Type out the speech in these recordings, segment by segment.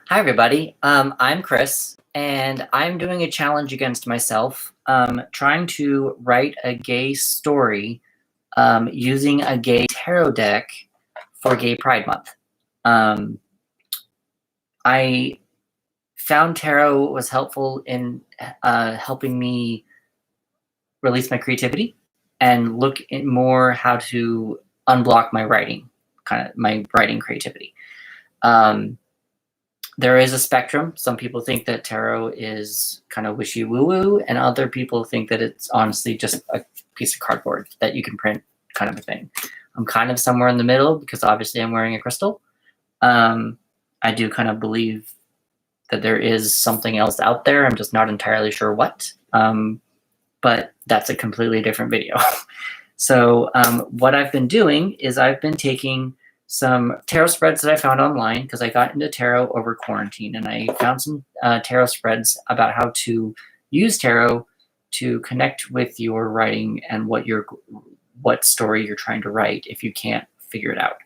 Hi, everybody. I'm Chris, and I'm doing a challenge against myself, trying to write a gay story using a gay tarot deck for Gay Pride Month. Um, I found tarot was helpful in helping me release my creativity and look at more how to unblock my writing, kind of my writing creativity. Um, there is a spectrum. Some people think that tarot is kind of wishy woo woo, and other people think that it's honestly just a piece of cardboard that you can print, kind of a thing. I'm kind of somewhere in the middle because obviously I'm wearing a crystal. I do kind of believe that there is something else out there. I'm just not entirely sure what. But that's a completely different video. So what I've been doing is I've been taking some tarot spreads that I found online because I got into tarot over quarantine, and I found some tarot spreads about how to use tarot to connect with your writing and what story you're trying to write if you can't figure it out.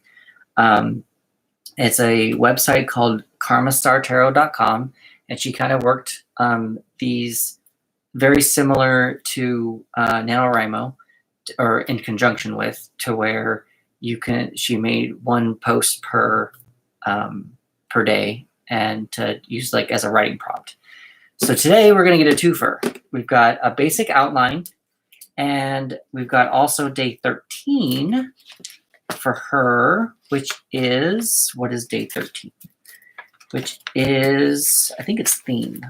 It's a website called karmastartarot.com, and she kind of worked these very similar to NaNoWriMo, or in conjunction with, to where she made one post per day and to use like as a writing prompt. So today we're going to get a twofer. We've got a basic outline, and we've got also day 13 for her, which is, what is day 13? Which is, I think it's theme.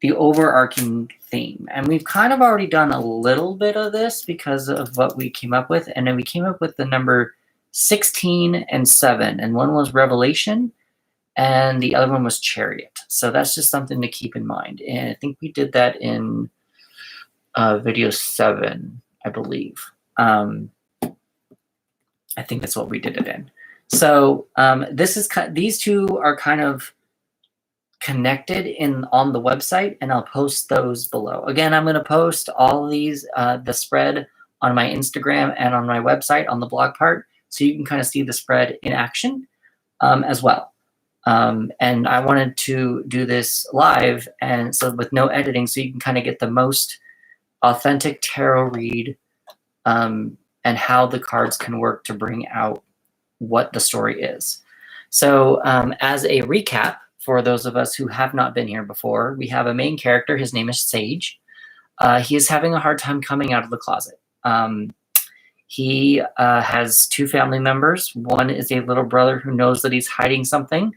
The overarching theme. And we've kind of already done a little bit of this because of what we came up with. And then we came up with the number 16 and 7. And one was Revelation, and the other one was Chariot. So that's just something to keep in mind. And I think we did that in video 7, I believe. I think that's what we did it in. So these two are kind of connected on the website, and I'll post those below. Again, I'm going to post all of these, the spread, on my Instagram and on my website on the blog part, so you can kind of see the spread in action as well. And I wanted to do this live, and so with no editing, so you can kind of get the most authentic tarot read and how the cards can work to bring out what the story is. So as a recap, for those of us who have not been here before, we have a main character. His name is Sage. He is having a hard time coming out of the closet. He has two family members. One is a little brother who knows that he's hiding something,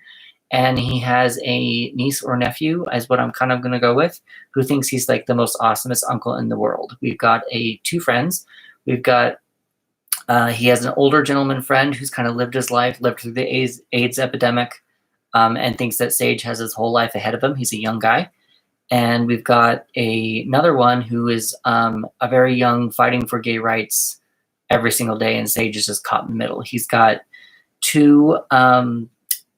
and he has a niece or nephew, is what I'm kind of going to go with, who thinks he's like the most awesomest uncle in the world. We've got two friends. We've got he has an older gentleman friend who's kind of lived his life, lived through the AIDS epidemic, and thinks that Sage has his whole life ahead of him. He's a young guy. And we've got another one who is a very young, fighting for gay rights every single day, and Sage is just caught in the middle. He's got two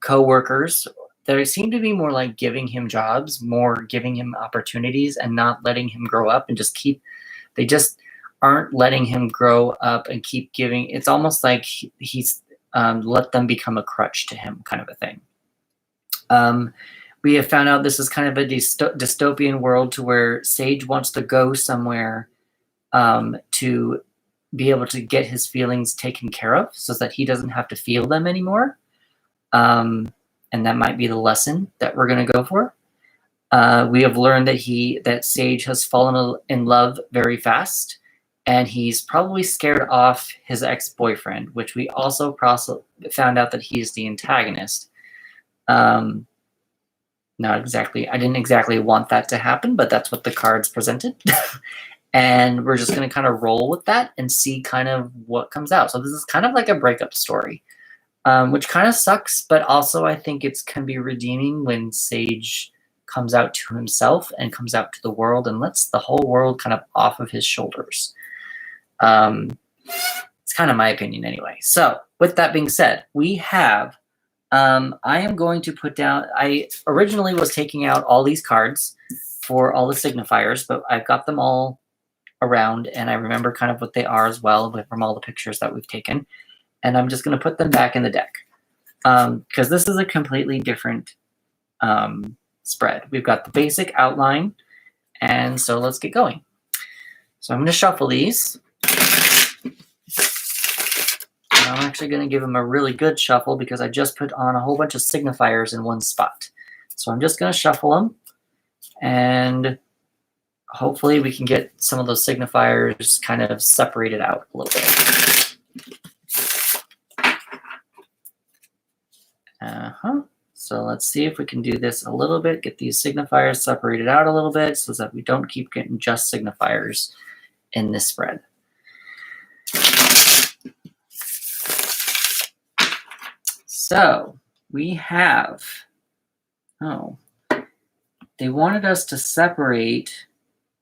co-workers that seem to be more like giving him jobs, more giving him opportunities, and not letting him grow up, and they just aren't letting him grow up and keep giving. It's almost like he's let them become a crutch to him, kind of a thing. We have found out this is kind of a dystopian world, to where Sage wants to go somewhere to be able to get his feelings taken care of, so that he doesn't have to feel them anymore. And that might be the lesson that we're going to go for. We have learned that Sage has fallen in love very fast, and he's probably scared off his ex-boyfriend, which we also found out that he is the antagonist. Not exactly, I didn't exactly want that to happen, but that's what the cards presented. And we're just going to kind of roll with that and see kind of what comes out. So this is kind of like a breakup story, which kind of sucks, but also I think it can be redeeming when Sage comes out to himself and comes out to the world and lets the whole world kind of off of his shoulders. It's kind of my opinion anyway. So with that being said, we have I am going to put down, I originally was taking out all these cards for all the signifiers, but I've got them all around, and I remember kind of what they are as well from all the pictures that we've taken. And I'm just going to put them back in the deck. because this is a completely different spread. We've got the basic outline, and so let's get going. So I'm going to shuffle these. And I'm actually going to give them a really good shuffle because I just put on a whole bunch of signifiers in one spot. So I'm just going to shuffle them, and hopefully we can get some of those signifiers kind of separated out a little bit. So let's see if we can do this a little bit, get these signifiers separated out a little bit so that we don't keep getting just signifiers in this spread. So we have, they wanted us to separate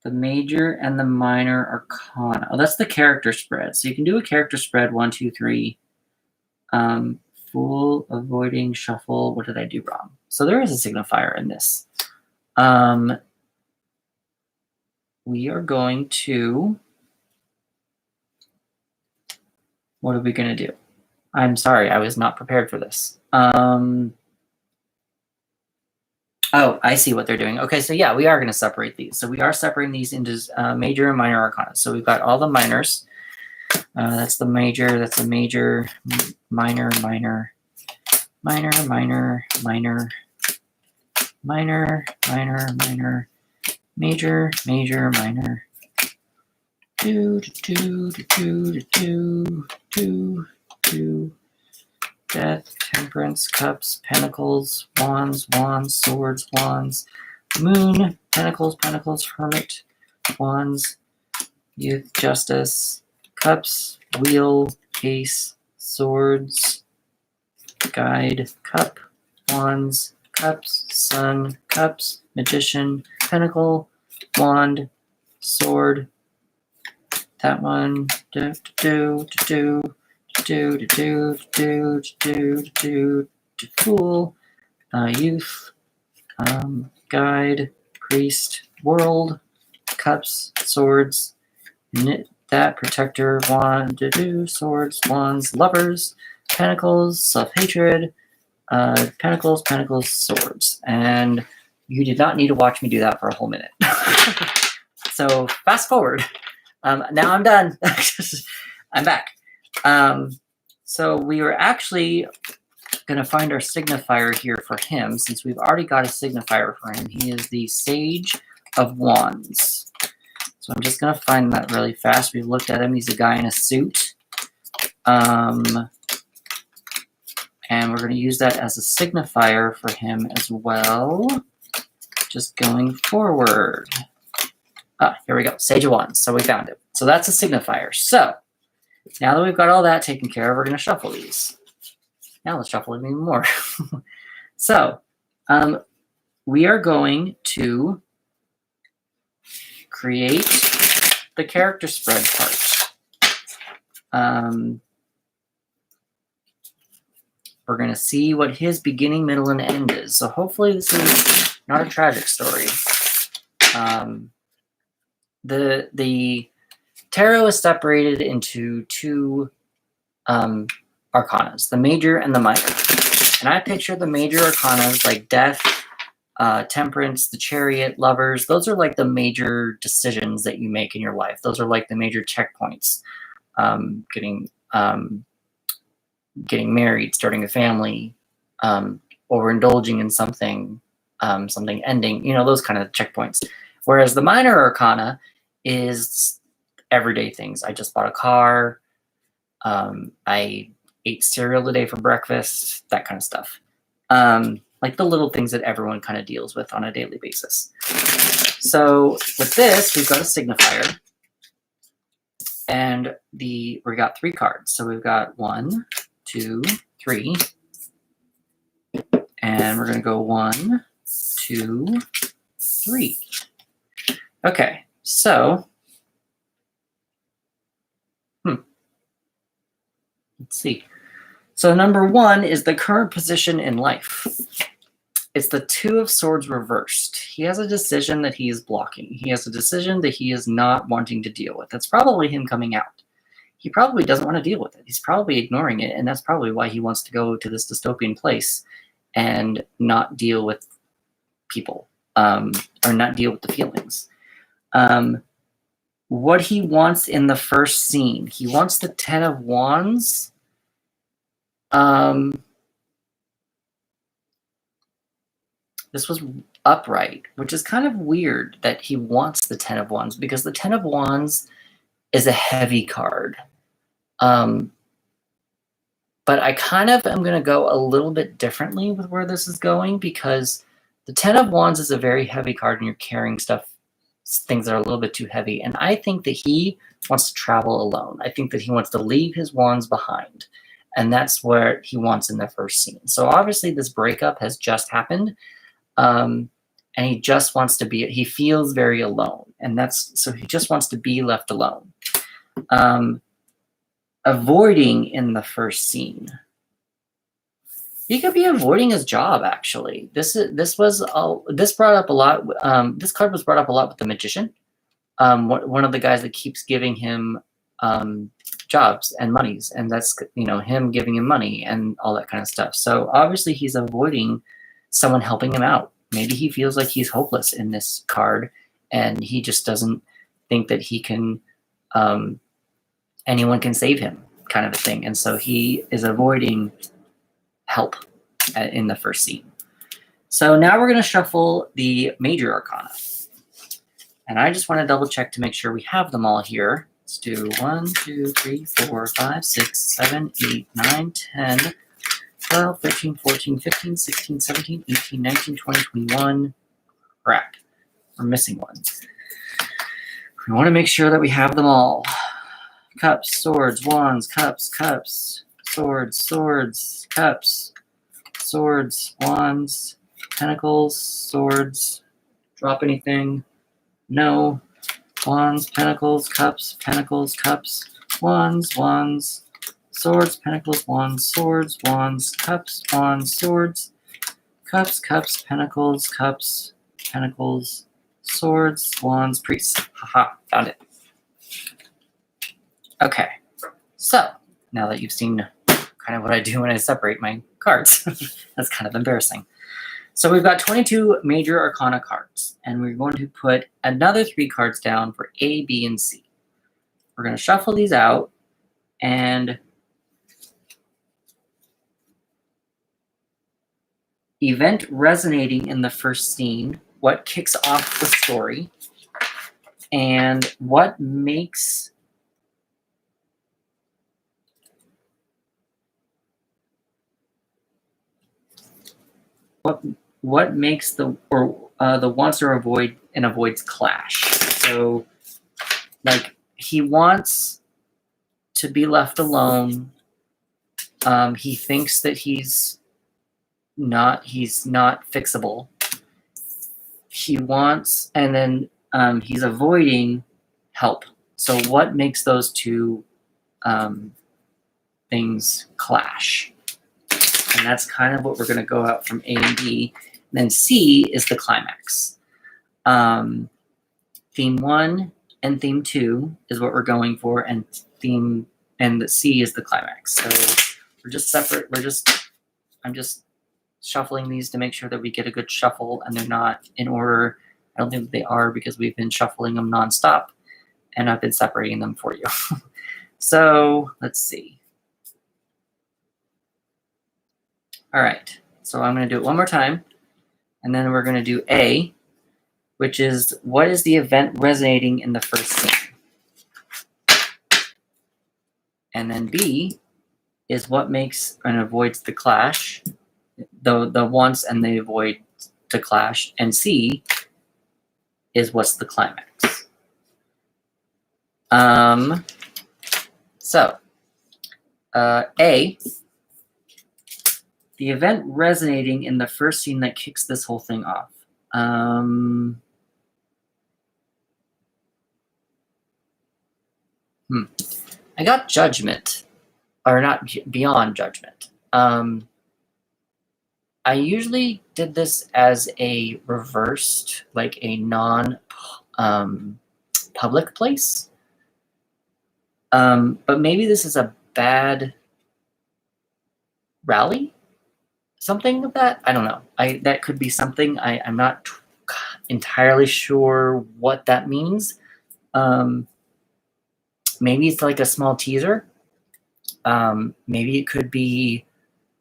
the major and the minor arcana. Oh, that's the character spread. So you can do a character spread, 1, 2, 3. Fool, avoiding, shuffle. What did I do wrong? So there is a signifier in this. We are going to, what are we going to do? I'm sorry, I was not prepared for this. Oh, I see what they're doing. Okay, so yeah, we are going to separate these. So we are separating these into major and minor arcana. So we've got all the minors. That's the major, that's a major, minor, minor, minor, minor, minor, minor, minor, minor, major, major, minor. Death, temperance, cups, pentacles, wands, wands, swords, wands, moon, pentacles, pentacles, hermit, wands, youth, justice, cups, wheel, ace, swords, guide, cup, wands, cups, sun, cups, magician, pentacle, wand, sword, that one, fool, youth, guide, priest, world, cups, swords, knit, that, protector, wand, swords, wands, lovers, pentacles, self-hatred, pentacles, pentacles, swords. And you did not need to watch me do that for a whole minute. So fast forward. Now I'm done. I'm back. So we were actually going to find our signifier here for him, since we've already got a signifier for him. He is the Sage of Wands. So I'm just going to find that really fast. We've looked at him. He's a guy in a suit. And we're going to use that as a signifier for him as well. Just going forward. Here we go. Sage of Wands. So we found it. So that's a signifier. So now that we've got all that taken care of, we're going to shuffle these. Now let's shuffle them even more. So we are going to create the character spread part. We're going to see what his beginning, middle, and end is. So hopefully this is not a tragic story. The tarot is separated into two arcanas, the major and the minor. And I picture the major arcanas like death, temperance, the chariot, lovers. Those are like the major decisions that you make in your life. Those are like the major checkpoints. Getting married, starting a family, overindulging in something, something ending, those kind of checkpoints. Whereas the minor arcana is everyday things. I just bought a car. I ate cereal today for breakfast, that kind of stuff. Like the little things that everyone kind of deals with on a daily basis. So with this, we've got a signifier. And we got 3 cards. So we've got 1, 2, 3. And we're going to go 1, 2, 3. Okay, so let's see. So number 1 is the current position in life. It's the 2 of Swords reversed. He has a decision that he is blocking. He has a decision that he is not wanting to deal with. That's probably him coming out. he probably doesn't want to deal with it. He's probably ignoring it, and that's probably why he wants to go to this dystopian place and not deal with people, or not deal with the feelings. What he wants in the first scene, he wants the Ten of Wands. This was upright, which is kind of weird that he wants the Ten of Wands, because the Ten of Wands is a heavy card. But I kind of am going to go a little bit differently with where this is going, because the Ten of Wands is a very heavy card and you're carrying things that are a little bit too heavy. And I think that he wants to travel alone. I think that he wants to leave his wands behind. And that's where he wants in the first scene. So obviously this breakup has just happened. And he just wants to be, he feels very alone. And so he just wants to be left alone. Avoiding in the first scene. He could be avoiding his job, actually. This brought up a lot. This card was brought up a lot with the Magician. One of the guys that keeps giving him jobs and monies, and that's him giving him money and all that kind of stuff. So obviously he's avoiding someone helping him out. Maybe he feels like he's hopeless in this card, and he just doesn't think that he can. Anyone can save him, kind of a thing. And so he is avoiding help in the first scene. So now we're going to shuffle the major arcana. And I just want to double check to make sure we have them all here. Let's do 1, 2, 3, 4, 5, 6, 7, 8, 9, 10, 12, 13, 14, 15, 16, 17, 18, 19, 20, 21. Crap. We're missing one. We want to make sure that we have them all. Cups, swords, wands, cups, cups, swords, swords, cups, swords, wands, pentacles, swords. Drop anything? No. Wands, pentacles, cups, wands, wands, swords, pentacles, wands, swords, wands, cups, swords, cups, cups, pentacles, swords, wands, priests. Haha, found it. Okay, so now that you've seen kind of what I do when I separate my cards, that's kind of embarrassing. So we've got 22 major arcana cards, and we're going to put another 3 cards down for A, B, and C. We're going to shuffle these out, and event resonating in the first scene, what kicks off the story, and what makes what makes the wants or avoids clash. So, like, he wants to be left alone. He thinks that he's not fixable. He wants, and then he's avoiding help. So what makes those two things clash? And that's kind of what we're going to go out from A and B. And then C is the climax. Theme 1 and theme 2 is what we're going for, and the C is the climax. So we're just separate. I'm just shuffling these to make sure that we get a good shuffle, and they're not in order. I don't think they are, because we've been shuffling them nonstop, and I've been separating them for you. So let's see. All right, so I'm going to do it one more time, and then we're going to do A, which is what is the event resonating in the first scene? And then B is what makes and avoids the clash, the wants and the avoid to clash, and C is what's the climax. So A, the event resonating in the first scene that kicks this whole thing off. I got judgment, or not beyond judgment. I usually did this as a reversed, like a non-public place. But maybe this is a bad rally? Something of that? I don't know. That could be something. I'm not entirely sure what that means. Maybe it's like a small teaser. Maybe it could be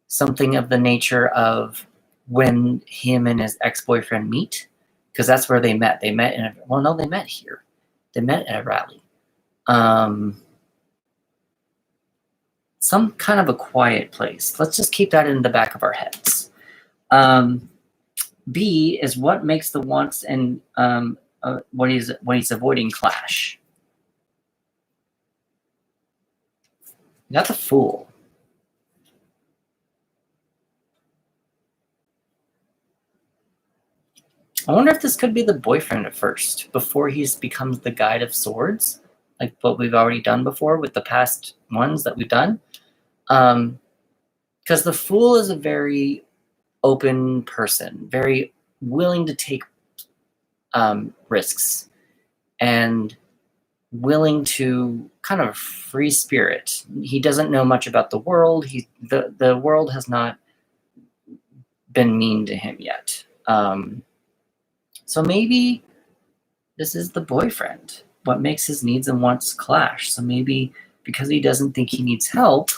something of the nature of when him and his ex-boyfriend meet, because that's where they met. They met they met here. They met at a rally. Some kind of a quiet place. Let's just keep that in the back of our heads. B is what makes the wants and when he's avoiding clash. You got the Fool. I wonder if this could be the boyfriend at first, before he becomes the Guide of Swords, like what we've already done before with the past ones that we've done. Because the Fool is a very open person, very willing to take risks, and willing to kind of free spirit. He doesn't know much about the world. The world has not been mean to him yet. So maybe this is the boyfriend. What makes his needs and wants clash? So maybe because he doesn't think he needs help,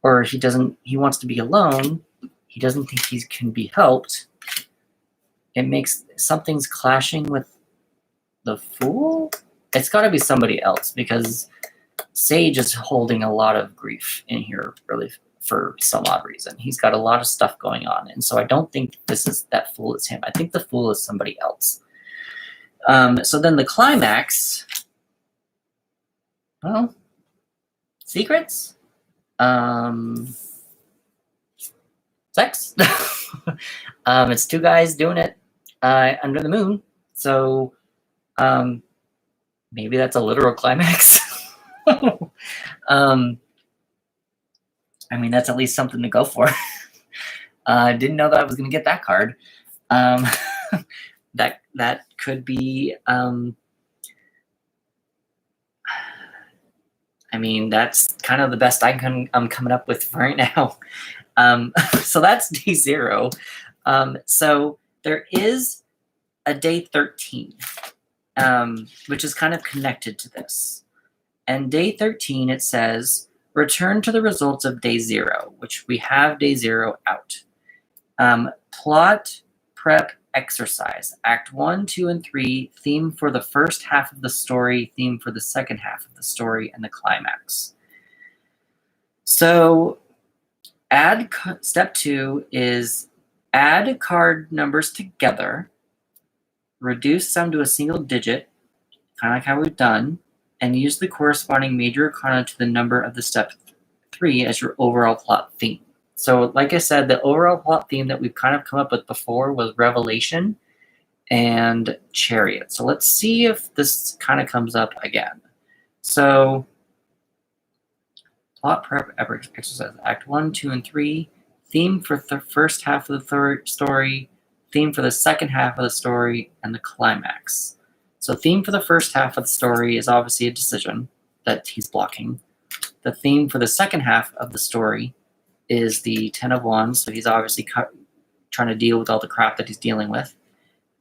or he wants to be alone, he doesn't think he can be helped. It makes something's clashing with the Fool. It's got to be somebody else, because Sage is holding a lot of grief in here, really, for some odd reason. He's got a lot of stuff going on, and so I don't think that Fool is him. I think the Fool is somebody else. So then the climax, well, secrets, sex. It's two guys doing it under the moon. So maybe that's a literal climax. I mean, that's at least something to go for. I didn't know that I was going to get that card. That could be. I mean, that's kind of the best I'm coming up with right now. So that's day 0. So there is a day 13, which is kind of connected to this. And day 13, it says, return to the results of day 0, which we have day 0 out. Plot, prep, exercise. Act 1, 2, and 3, theme for the first half of the story, theme for the second half of the story, and the climax. So step 2 is add card numbers together, reduce sum to a single digit, kind of like how we've done, and use the corresponding major arcana to the number of the step 3 as your overall plot theme. So like I said, the overall plot theme that we've kind of come up with before was Revelation and Chariot. So let's see if this kind of comes up again. So plot, prep, exercise. Act 1, 2, and 3. Theme for the first half of the story. Theme for the second half of the story. And the climax. So theme for the first half of the story is obviously a decision that he's blocking. The theme for the second half of the story is the 10 of Wands. So he's obviously trying to deal with all the crap that he's dealing with.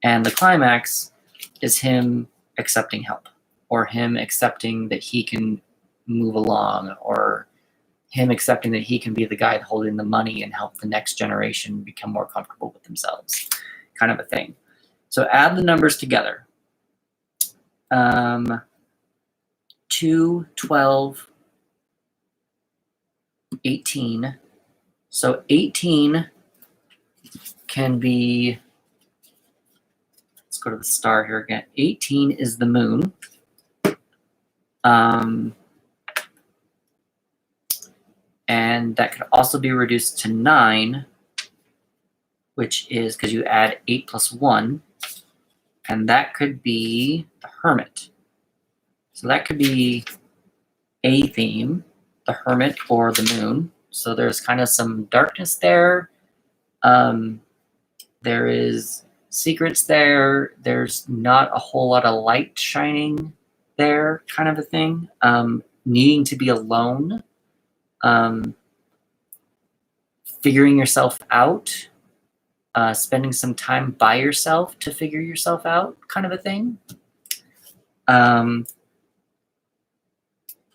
And the climax is him accepting help, or him accepting that he can move along, or him accepting that he can be the guy holding the money and help the next generation become more comfortable with themselves, kind of a thing. So add the numbers together. 2, 12, 18. So 18 can be, let's go to the star here again. 18 is the moon. And that could also be reduced to 9, which is because you add 8 plus 1. And that could be the Hermit. So that could be a theme, the Hermit or the moon. So there's kind of some darkness there. There is secrets there. There's not a whole lot of light shining there, kind of a thing. needing to be alone, figuring yourself out, spending some time by yourself to figure yourself out, kind of a thing.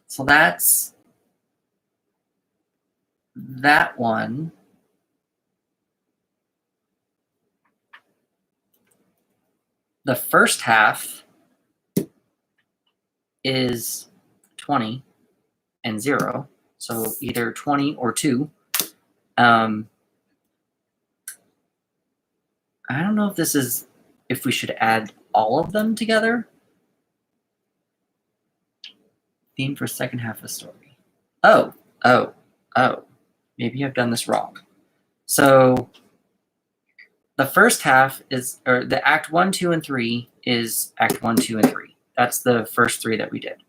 So that's that one. The first half is 20 and 0, so either 20 or 2. I don't know if we should add all of them together. Theme for second half of the story. Oh. Maybe I've done this wrong. So the first half is, or the act 1, 2, and 3 is act 1, 2, and 3. That's the first 3 that we did.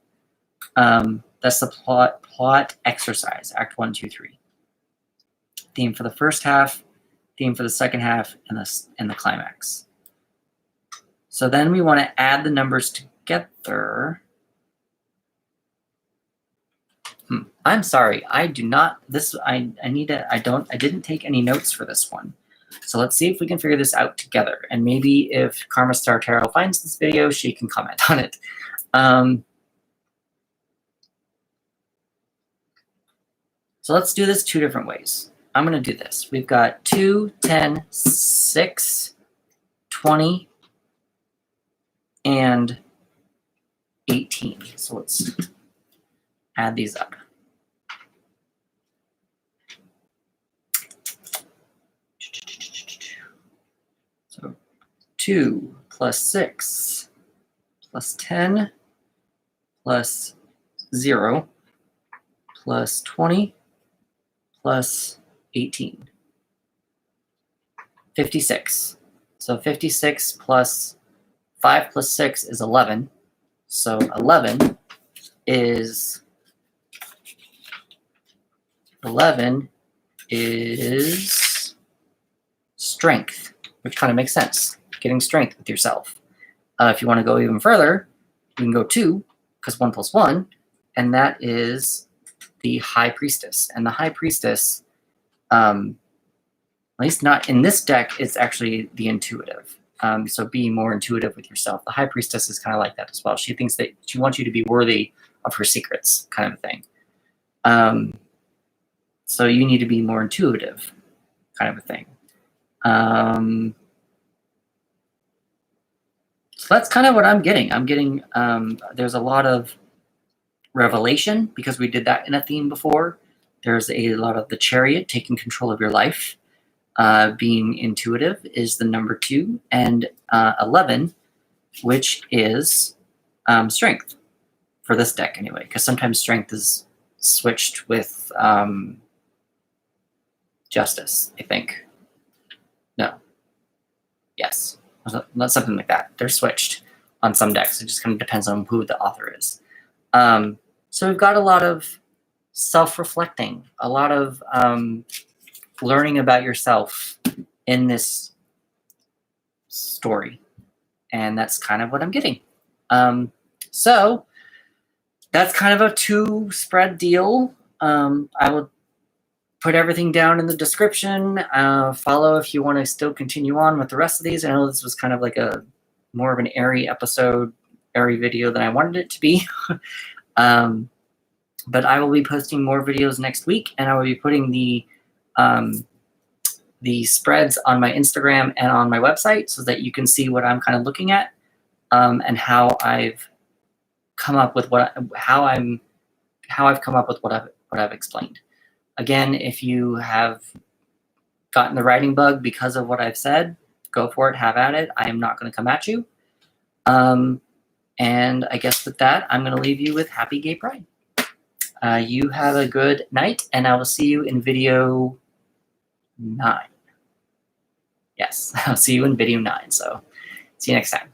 That's the plot exercise, act 1, 2, 3. Theme for the first half, theme for the second half, and the climax. So then we want to add the numbers together. I'm sorry, I do not. I didn't take any notes for this one. So let's see if we can figure this out together. And maybe if Karma Star Tarot finds this video, she can comment on it. So let's do this 2 different ways. I'm going to do this. We've got 2, 10, 6, 20, and 18. So let's add these up. So 2 plus 6 plus 10 plus 0 plus 20 plus 18. 56. So 56 plus 5 plus 6 is 11. So 11 is strength, which kind of makes sense. Getting strength with yourself. If you want to go even further, you can go 2, because 1 plus 1, and that is the High Priestess. And the High Priestess, at least not in this deck, is actually the intuitive. So be more intuitive with yourself. The High Priestess is kind of like that as well. She thinks that she wants you to be worthy of her secrets, kind of a thing. So you need to be more intuitive, kind of a thing. So that's kind of what I'm getting. I'm getting, there's a lot of revelation, because we did that in a theme before. There's a lot of the Chariot, taking control of your life. Being intuitive is the number 2, and 11, which is strength, for this deck anyway, because sometimes strength is switched with justice, I think. No. Yes. Not something like that. They're switched on some decks. It just kind of depends on who the author is. So we've got a lot of self-reflecting, a lot of learning about yourself in this story. And that's kind of what I'm getting. So that's kind of a 2-spread deal. I will put everything down in the description. Follow if you want to still continue on with the rest of these. I know this was kind of like a more of an airy episode, airy video than I wanted it to be. But I will be posting more videos next week, and I will be putting the spreads on my Instagram and on my website so that you can see what I'm kind of looking at, and how I've come up with how I've come up with what I've explained. Again, if you have gotten the writing bug because of what I've said, go for it, have at it. I am not going to come at you. And I guess with that, I'm going to leave you with Happy Gay Pride. You have a good night, and I will see you in video 9. Yes, I'll see you in video 9. So see you next time.